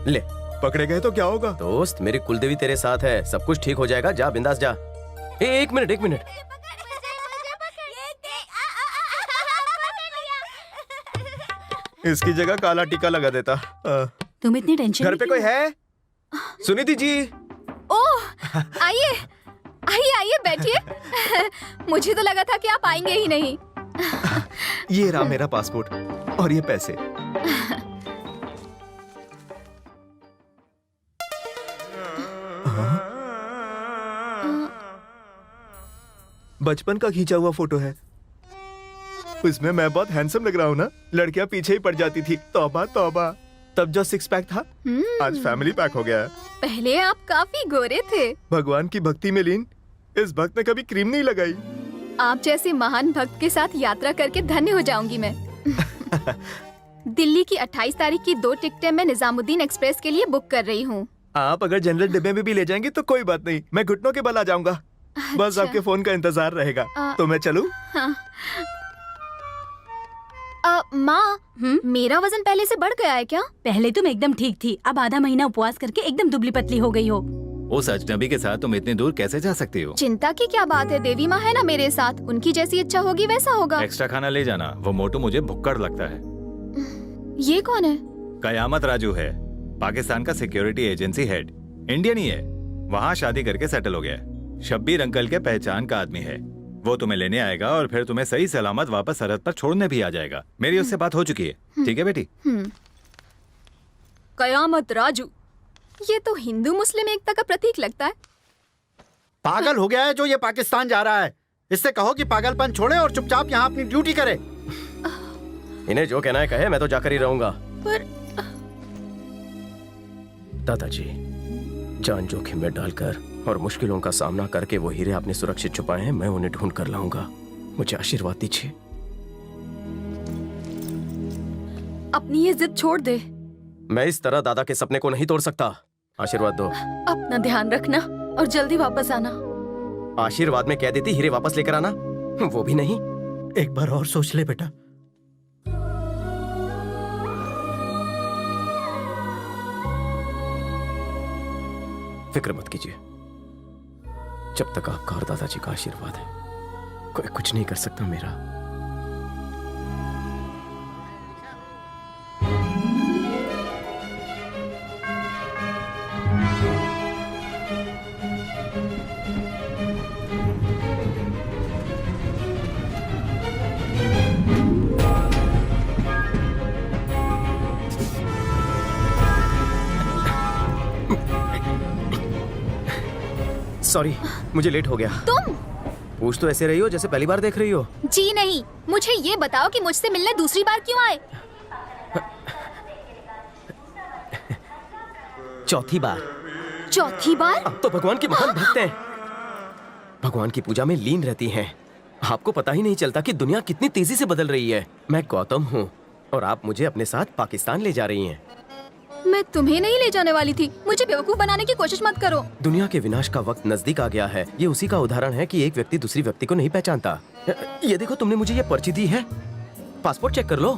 ले पकड़े गए तो क्या होगा? दोस्त, मेरी कुलदेवी तेरे साथ है, सब कुछ ठीक हो जाएगा। जा बिंदास जा। एक मिनट। इसकी जगह काला टीका लगा देता। तुम इतनी टेंशन घर पे कोई है? सुनीति जी। ओह, आइए आइए बैठिए। मुझे तो लगा था कि आप आएंगे ही नहीं। ये रहा मेरा पासपोर्ट और ये पैसे। बचपन का खींचा हुआ फोटो है। उसमें मैं बहुत हैंडसम लग रहा हूँ ना? लड़कियां पीछे ही पड़ जाती थी। तौबा तौबा। तब जो सिक्स पैक था आज फैमिली पैक हो गया है। पहले आप काफी गोरे थे। भगवान की भक्ति में लीन इस भक्त ने कभी क्रीम नहीं लगाई। आप जैसे महान भक्त के साथ यात्रा करके धन्य हो जाऊंगी मैं। दिल्ली की 28 तारीख की 2 टिकटें मैं निजामुद्दीन एक्सप्रेस के लिए बुक कर रही हूँ। आप अगर जनरल डिब्बे में भी ले जाएंगे तो कोई बात नहीं, मैं घुटनों के बल आ जाऊंगा। बस अच्छा। आपके फोन का इंतजार रहेगा। तो मैं चलूं? हाँ। माँ, मेरा वजन पहले से बढ़ गया है क्या? पहले तुम एकदम ठीक थी, अब आधा महीना उपवास करके एकदम दुबली पतली हो गई हो। उस अजनबी के साथ तुम इतनी दूर कैसे जा सकती हो? चिंता की क्या बात है, देवी माँ है ना मेरे साथ, उनकी जैसी इच्छा होगी वैसा होगा। एक्स्ट्रा खाना ले जाना, वो मोटू मुझे भुक्कड़ लगता है। ये कौन है? कयामत राजू है, पाकिस्तान का सिक्योरिटी एजेंसी हेड। इंडियन ही है, वहाँ शादी करके सेटल हो गया है। शब्बीर अंकल के पहचान का आदमी है। वो तुम्हें लेने आएगा और फिर तुम्हें सही सलामत वापस सरहद पर छोड़ने भी आ जाएगा। मेरी उससे बात हो चुकी है। ठीक है बेटी? कयामत राजू, ये तो हिंदू मुस्लिम एकता का प्रतीक लगता है। पागल हो गया है जो ये पाकिस्तान जा रहा है। इससे कहो कि पागलपन छोड़े और चुपचाप यहाँ अपनी ड्यूटी करे। इन्हें जो कहना है कहे, मैं तो जाकर ही रहूंगा। पर दादाजी, जान जोखिम में डालकर और मुश्किलों का सामना करके वो हीरे आपने सुरक्षित छुपाए हैं, मैं उन्हें ढूंढ कर लाऊंगा। मुझे आशीर्वाद दीजिए। अपनी ये जिद छोड़ दे। मैं इस तरह दादा के सपने को नहीं तोड़ सकता। आशीर्वाद दो। अपना ध्यान रखना और जल्दी वापस आना। आशीर्वाद में कह देती हीरे वापस लेकर आना, वो भी नहीं। एक बार और सोच ले बेटा। फिक्र मत कीजिए, जब तक आपका और दादाजी का आशीर्वाद है, कोई कुछ नहीं कर सकता मेरा। सॉरी, मुझे लेट हो गया। तुम पूछ तो ऐसे रही हो जैसे पहली बार देख रही हो। जी नहीं, मुझे ये बताओ कि मुझसे मिलने दूसरी बार क्यों आए? चौथी बार। चौथी बार? आप तो भगवान की महान भक्त हैं। भगवान की पूजा में लीन रहती हैं। आपको पता ही नहीं चलता कि दुनिया कितनी तेजी से बदल रही है। मैं गौतम हूँ और आप मुझे अपने साथ पाकिस्तान ले जा रही हैं। मैं तुम्हें नहीं ले जाने वाली थी। मुझे बेवकूफ बनाने की कोशिश मत करो। दुनिया के विनाश का वक्त नजदीक आ गया है। ये उसी का उदाहरण है कि एक व्यक्ति दूसरी व्यक्ति को नहीं पहचानता। ये देखो, तुमने मुझे ये पर्ची दी है, पासपोर्ट चेक कर लो।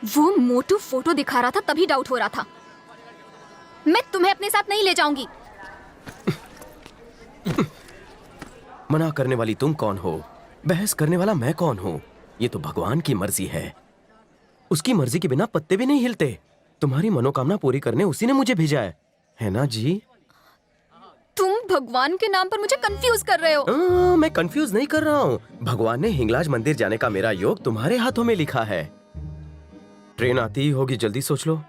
वो मोटू फोटो दिखा रहा था तभी डाउट हो रहा था। मैं तुम्हें अपने साथ नहीं ले जाऊंगी। मना करने वाली तुम कौन हो? बहस करने वाला मैं कौन हूँ? ये तो भगवान की मर्जी है। उसकी मर्जी के बिना पत्ते भी नहीं हिलते। तुम्हारी मनोकामना पूरी करने उसी ने मुझे भेजा है ना जी? तुम भगवान के नाम पर मुझे कंफ्यूज कर रहे हो। मैं कंफ्यूज नहीं कर रहा हूँ। भगवान ने हिंगलाज मंदिर जाने का मेरा योग तुम्हारे हाथों में लिखा है। ट्रेन आती ही होगी, जल्दी सोच लो।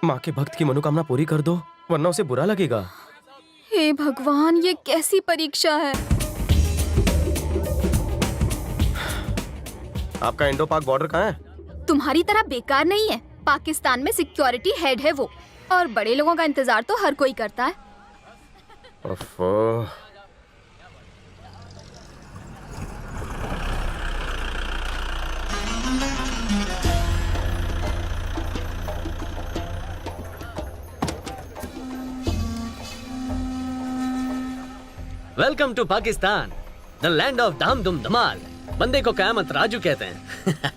माँ के भक्त की मनोकामना पूरी कर दो, वरना उसे बुरा लगेगा। हे भगवान, ये कैसी परीक्षा है। आपका इंडो पाक बॉर्डर कहाँ है? तुम्हारी तरह बेकार नहीं है। पाकिस्तान में सिक्योरिटी हेड है वो, और बड़े लोगों का इंतजार तो हर कोई करता है। ओफो। Welcome to Pakistan, the land of धाम धूम धमाल। बंदे को कयामत राजू कहते हैं।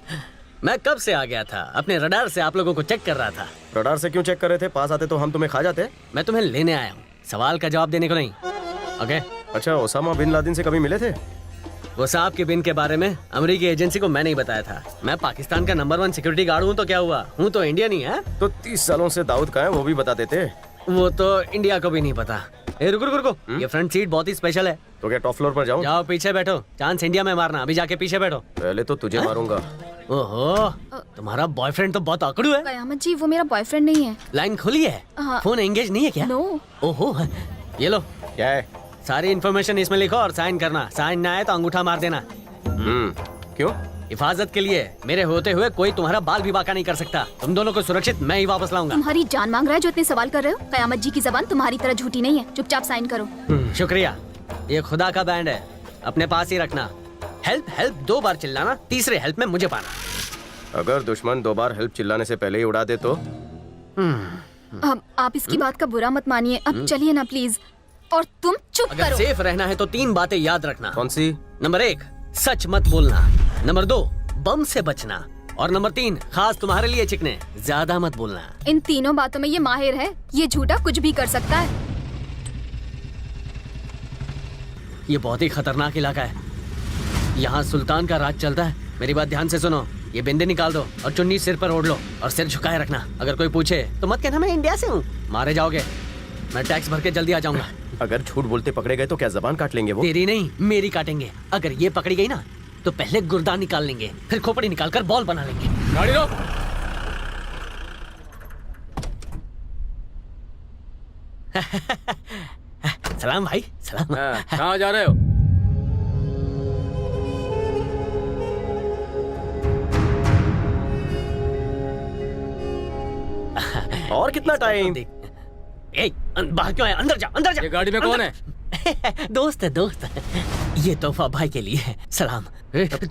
मैं कब से आ गया था, अपने रडार से आप लोगों को चेक कर रहा था। रडार से क्यों चेक कर रहे थे? पास आते तो हम तुम्हें खा जाते। मैं तुम्हें लेने आया हूँ, सवाल का जवाब देने को नहीं। ओके? अच्छा, ओसामा बिन लादेन से कभी मिले थे? वो सांप के बिन के बारे में अमेरिकी एजेंसी को मैं नहीं बताया था। मैं पाकिस्तान का नंबर 1 सिक्योरिटी गार्ड हूँ, तो क्या हुआ? हूँ तो इंडियन ही है। तो 30 सालों से दाऊद का है, वो भी बता देते। वो तो इंडिया को भी नहीं पता। ए रुको रुको रुको, ये फ्रंट सीट बहुत ही स्पेशल है। तो क्या टॉप फ्लोर पर जाऊं? जाओ पीछे बैठो, चांस इंडिया में मारना। अभी जाके पीछे बैठो। पहले तो तुझे मारूंगा। ओहो, तुम्हारा बॉयफ्रेंड तो बहुत आकड़ू है। कयामत जी, वो मेरा बॉयफ्रेंड नहीं है। लाइन खुली है? हाँ। फोन एंगेज नहीं है क्या? नो। ओहो, ये लो, क्या है? सारी इन्फॉर्मेशन इसमें लिखो और साइन करना। साइन ना आए तो अंगूठा मार देना। क्यों? हिफाजत के लिए। मेरे होते हुए कोई तुम्हारा बाल भी बाका नहीं कर सकता। तुम दोनों को सुरक्षित मैं ही वापस लाऊंगा। तुम्हारी जान मांग रहा है जो इतने सवाल कर रहे हो। कयामत जी की जबान तुम्हारी तरह झूठी नहीं है। चुपचाप साइन करो। शुक्रिया। ये खुदा का बैंड है, अपने पास ही रखना। हेल्प हेल्प 2 बार चिल्लाना, तीसरे हेल्प में मुझे पाना। अगर दुश्मन 2 बार हेल्प चिल्लाने से पहले ही उड़ा दे तो? अब आप इसकी बात का बुरा मत मानिए। अब चलिए ना प्लीज। और तुम चुप अगर करो। सेफ रहना है तो 3 बातें याद रखना। कौन सी? नंबर 1, सच मत बोलना। नंबर 2, बम से बचना। और नंबर 3, खास तुम्हारे लिए चिकने, ज्यादा मत बोलना। इन तीनों बातों में ये माहिर है। ये झूठा कुछ भी कर सकता है। ये बहुत ही खतरनाक इलाका है। यहाँ सुल्तान का राज चलता है। मेरी बात ध्यान से सुनो। ये बिंदी निकाल दो और चुन्नी सिर पर ओढ़ लो और सिर झुकाए रखना। अगर कोई पूछे तो मत कहना मैं इंडिया से हूँ, मारे जाओगे। मैं टैक्स भर के जल्दी आ जाऊंगा। अगर झूठ बोलते पकड़े गए तो क्या जबान काट लेंगे वो? तेरी नहीं, मेरी काटेंगे। अगर ये पकड़ी गई ना तो पहले गुर्दा निकाल लेंगे, फिर खोपड़ी निकाल कर बॉल बना लेंगे। गाड़ी रोक। सलाम भाई, सलाम। कहाँ जा रहे हो? और कितना टाइम? बाहर क्यों आया? अंदर जा, अंदर जा। ये गाड़ी में कौन है? दोस्त है, दोस्त है। ये तोहफा भाई के लिए है। सलाम।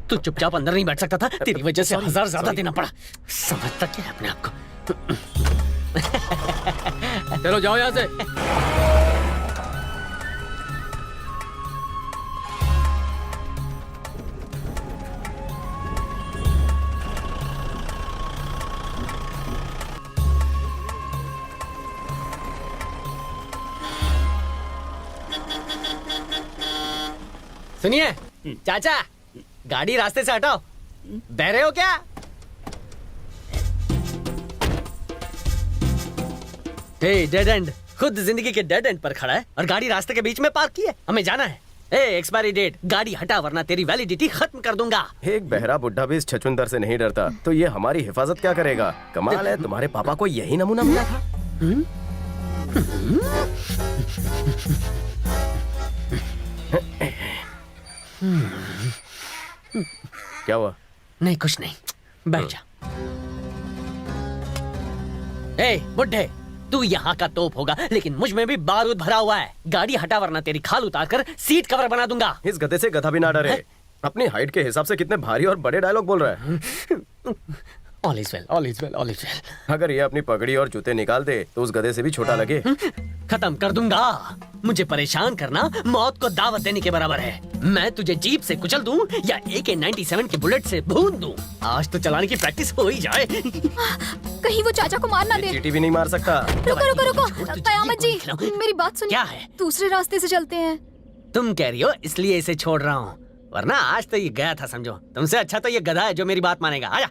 तू चुपचाप अंदर नहीं बैठ सकता था? तेरी वजह से 1000 ज्यादा देना पड़ा। समझता क्या है अपने आप को? चलो जाओ यहाँ से। सुनिए चाचा, गाड़ी रास्ते से हटाओ। बह रहे हो क्या? Dead and. खुद जिंदगी के डेड एंड पर खड़ा है और गाड़ी रास्ते के बीच में पार्क की है। हमें जाना है। एक्सपायरी डेट, गाड़ी हटा वरना तेरी वैलिडिटी खत्म कर दूंगा। एक बहरा बुढ़ा भी इस छछुंदर से नहीं डरता, तो ये हमारी हिफाजत क्या करेगा? कमाल है, तुम्हारे पापा को यही नमूना मिला था। क्या हुआ? नहीं, कुछ नहीं, बैठ जा। बुड्ढे, तू यहाँ का तोप होगा लेकिन मुझ में भी बारूद भरा हुआ है। गाड़ी हटा वरना तेरी खाल उतार कर सीट कवर बना दूंगा। इस गधे से गधा भी ना डरे। अपनी हाइट के हिसाब से कितने भारी और बड़े डायलॉग बोल रहा है। All is well, all is well, all is well. अगर ये अपनी पगड़ी और जूते निकाल दे तो उस गधे से भी छोटा लगे। खत्म कर दूंगा। मुझे परेशान करना मौत को दावत देने के बराबर है। मैं तुझे जीप से कुचल दूं या AK-97 की बुलेट से भून दूं। आज तो चलाने की प्रैक्टिस हो ही जाए। कहीं वो चाचा को मार ना दे। चीटी भी नहीं मार सकता। रुको रुको रुको, कयामत जी मेरी बात सुनिए। क्या है? दूसरे रास्ते से चलते हैं। तुम कह रही हो इसलिए इसे छोड़ रहा हूँ, वरना आज तो ये गया था समझो। तुमसे अच्छा तो ये गधा है जो मेरी बात मानेगा। आजा,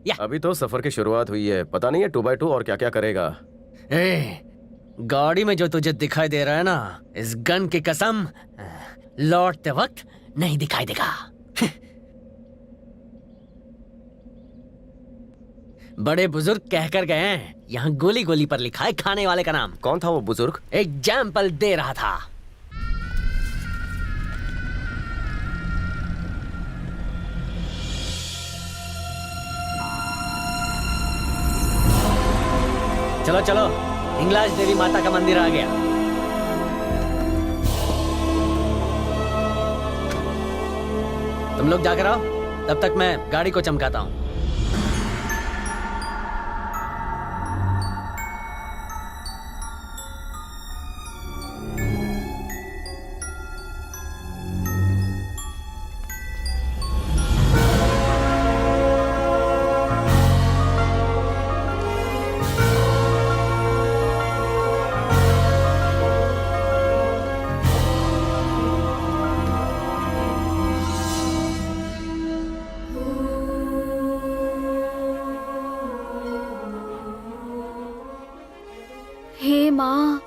या अभी तो सफर की शुरुआत हुई है, पता नहीं है 2x2 और क्या क्या करेगा। गाड़ी में जो तुझे दिखाई दे रहा है ना, इस गन की कसम लौटते वक्त नहीं दिखाई देगा। बड़े बुजुर्ग कहकर गए हैं, यहाँ गोली गोली पर लिखा है खाने वाले का नाम। कौन था वो बुजुर्ग? एग्जाम्पल दे रहा था। चलो चलो, हिंगलाज देवी माता का मंदिर आ गया। तुम लोग जाकर आओ, तब तक मैं गाड़ी को चमकाता हूँ। अरे माँ,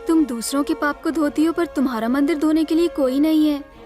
तुम दूसरों के पाप को धोती हो पर तुम्हारा मंदिर धोने के लिए कोई नहीं है।